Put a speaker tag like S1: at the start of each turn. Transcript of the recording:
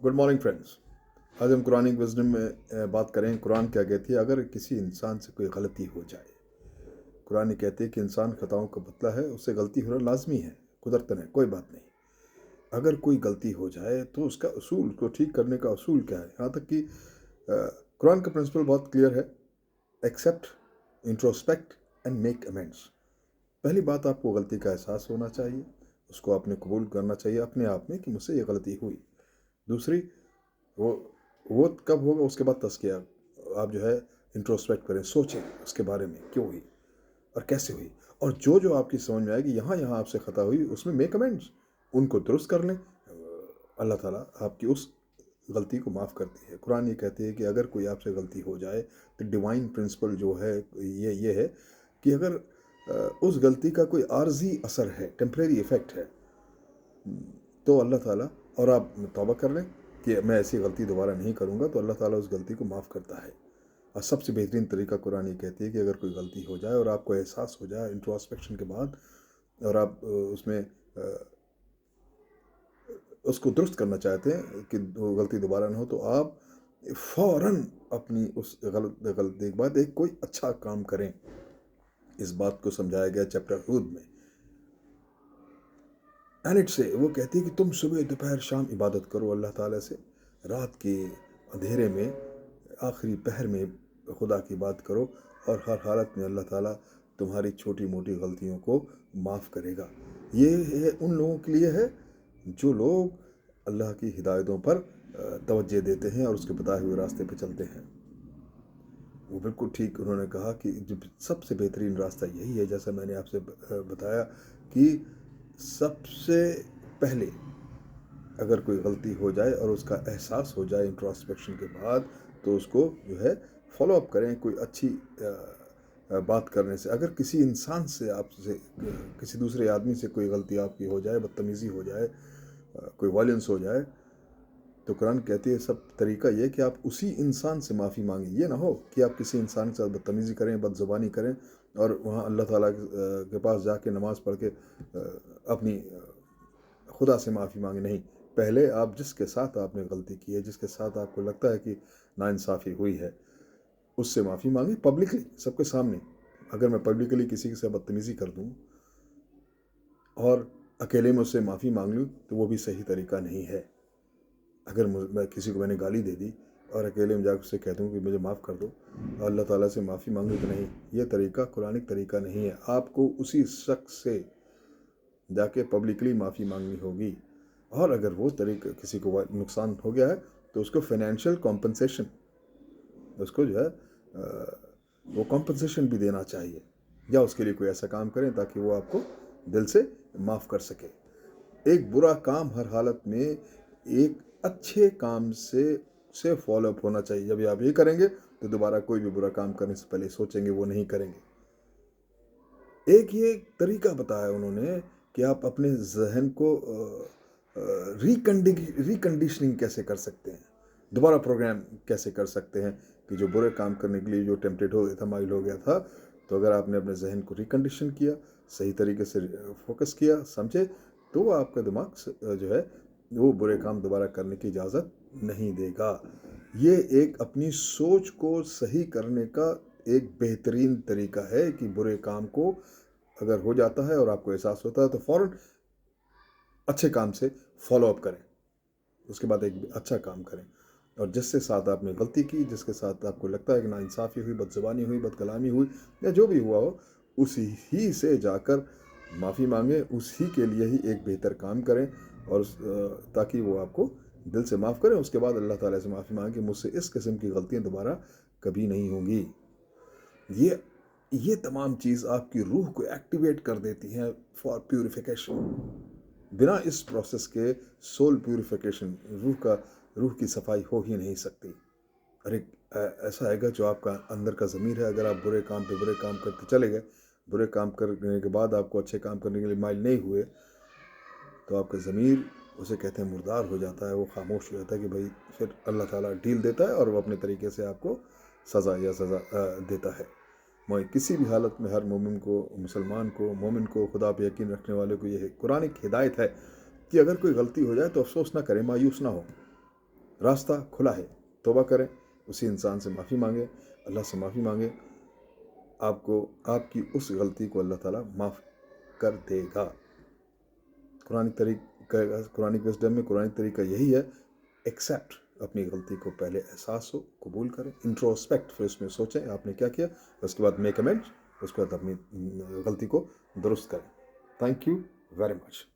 S1: Good morning friends. आज हम Quranic wisdom में बात करें। कुरान क्या कहती है अगर किसी इंसान से कोई गलती हो जाए। कुरान कहती है कि इंसान खताओं का पुतला है, उससे गलती होना लाजमी है, कुदरतन है, कोई बात नहीं। अगर कोई गलती हो जाए तो उसका असूल को ठीक करने का असूल क्या है। यहाँ तक कि कुरान का प्रिंसिपल बहुत क्लियर है। Accept, introspect and make amends. पहली बात, आपको गलती का एहसास होना चाहिए, उसको आपने कबूल करना चाहिए अपने आप में कि मुझसे ये गलती हुई। दूसरी, वो वो कब होगा उसके बाद तज़किया। आप जो है इंट्रोस्पेक्ट करें, सोचें उसके बारे में क्यों हुई और कैसे हुई, और जो जो आपकी समझ में आएगी यहाँ यहाँ आपसे ख़ता हुई उसमें मेक अमेंड्स, उनको दुरुस्त कर लें। अल्लाह ताला आपकी उस गलती को माफ़ करती है। कुरान ये कहती है कि अगर कोई आपसे गलती हो जाए तो डिवाइन प्रिंसिपल जो है ये है कि अगर उस गलती का कोई आर्जी असर है, टेम्परेरी इफ़ेक्ट है, तो अल्लाह ताला, और आप तौबा कर लें कि मैं ऐसी गलती दोबारा नहीं करूँगा, तो अल्लाह ताला उस गलती को माफ़ करता है। और सबसे बेहतरीन तरीका कुरान ये कहती है कि अगर कोई गलती हो जाए और आपको एहसास हो जाए इंट्रोस्पेक्शन के बाद, और आप उसमें उसको दुरुस्त करना चाहते हैं कि वो गलती दोबारा ना हो, तो आप फ़ौरन अपनी उस गलती के बाद एक कोई अच्छा काम करें। इस बात को समझाया गया चैप्टर हूद में। एंड इट से वो कहती है कि तुम सुबह दोपहर शाम इबादत करो अल्लाह ताला से, रात के अंधेरे में आखिरी पहर में खुदा की बात करो, और हर हालत में अल्लाह ताला तुम्हारी छोटी मोटी गलतियों को माफ़ करेगा। ये है उन लोगों के लिए है जो लोग अल्लाह की हिदायतों पर तवज्जो देते हैं और उसके बताए हुए रास्ते पर चलते हैं। वो बिल्कुल ठीक उन्होंने कहा कि जो सबसे बेहतरीन रास्ता यही है, जैसा मैंने आपसे बताया कि सबसे पहले अगर कोई गलती हो जाए और उसका एहसास हो जाए इंट्रोस्पेक्शन के बाद, तो उसको जो है फॉलो अप करें कोई अच्छी बात करने से। अगर किसी इंसान से, आपसे किसी दूसरे आदमी से कोई गलती आपकी हो जाए, बदतमीज़ी हो जाए, कोई वायलेंस हो जाए, तो कुरान कहती है सब तरीका ये कि आप उसी इंसान से माफ़ी मांगें। ये ना हो कि आप किसी इंसान के साथ बदतमीज़ी करें, बदज़ुबानी करें, और वहाँ अल्लाह ताला के पास जाके नमाज़ पढ़ के अपनी खुदा से माफ़ी मांगे। नहीं, पहले आप जिसके साथ आपने गलती की है, जिसके साथ आपको लगता है कि नाइंसाफ़ी हुई है, उससे माफ़ी मांगे पब्लिकली, सबके सामने। अगर मैं पब्लिकली किसी से बदतमीज़ी कर दूँ और अकेले में उससे माफ़ी मांग लूँ, तो वो भी सही तरीका नहीं है। अगर मैं किसी को मैंने गाली दे दी और अकेले में जाकर उससे कहता हूँ कि मुझे माफ़ कर दो, और अल्लाह ताला से माफ़ी मांगू, तो नहीं, ये तरीका कुरानिक तरीका नहीं है। आपको उसी शख्स से जाके पब्लिकली माफ़ी मांगनी होगी, और अगर वो तरीका किसी को नुकसान हो गया है तो उसको फाइनेंशियल कॉम्पनसेशन, उसको जो है वो कॉम्पनसेशन भी देना चाहिए, या उसके लिए कोई ऐसा काम करें ताकि वो आपको दिल से माफ़ कर सके। एक बुरा काम हर हालत में एक अच्छे काम से फॉलो अप होना चाहिए। जब आप ये करेंगे तो दोबारा कोई भी बुरा काम करने से पहले सोचेंगे, वो नहीं करेंगे। एक ये तरीका बताया उन्होंने कि आप अपने जहन को रिकंडीशनिंग कैसे कर सकते हैं, दोबारा प्रोग्राम कैसे कर सकते हैं, कि जो बुरे काम करने के लिए जो टेम्पटेड हो गया था, माइल हो गया था, तो अगर आपने अपने जहन को रिकंडीशन किया, सही तरीके से फोकस किया, समझे, तो वो आपका दिमाग जो है वो बुरे काम दोबारा करने की इजाज़त नहीं देगा। ये एक अपनी सोच को सही करने का एक बेहतरीन तरीका है कि बुरे काम को अगर हो जाता है और आपको एहसास होता है तो फ़ौरन अच्छे काम से फॉलो अप करें, उसके बाद एक अच्छा काम करें। और जिसके साथ आपने गलती की, जिसके साथ आपको लगता है कि नाइंसाफ़ी हुई, बदज़ुबानी हुई, बदकलामी हुई, या जो भी हुआ हो, उसी ही से जाकर माफ़ी मांगें, उसी के लिए ही एक बेहतर काम करें, और ताकि वो आपको दिल से माफ़ करें। उसके बाद अल्लाह ताला से माफ़ी मांगें कि मुझसे इस किस्म की गलतियाँ दोबारा कभी नहीं होंगी। ये तमाम चीज़ आपकी रूह को एक्टिवेट कर देती हैं फॉर प्यूरिफिकेशन। बिना इस प्रोसेस के सोल प्यूरिफिकेशन, रूह की सफाई हो ही नहीं सकती। और एक ऐसा आएगा जो आपका अंदर का ज़मीर है, अगर आप बुरे काम पे बुरे काम करते चले गए, बुरे काम करने के बाद आपको अच्छे काम करने के लिए माइल नहीं हुए, तो आपका ज़मीर, उसे कहते हैं, मुर्दार हो जाता है, वो खामोश हो जाता है कि भाई, फिर अल्लाह ताला डील देता है और वो अपने तरीके से आपको सज़ा देता है। मैं किसी भी हालत में हर मोमिन को, मुसलमान को, मोमिन को, खुदा पे यकीन रखने वाले को, ये कुरानिक हिदायत है कि अगर कोई गलती हो जाए तो अफसोस ना करें, मायूस ना हो। रास्ता खुला है, तौबा करें, उसी इंसान से माफ़ी मांगे, अल्लाह से माफ़ी मांगे, आपको आपकी उस गलती को अल्लाह ताला माफ़ कर देगा। कुरानिक विज़डम में कुरानिक तरीका यही है, एक्सेप्ट, अपनी गलती को पहले एहसास हो, कबूल करें, इंट्रोस्पेक्ट, फिर उसमें सोचें आपने क्या किया, उसके बाद मेक अमेंड, उसके बाद अपनी गलती को दुरुस्त करें। Thank you very much.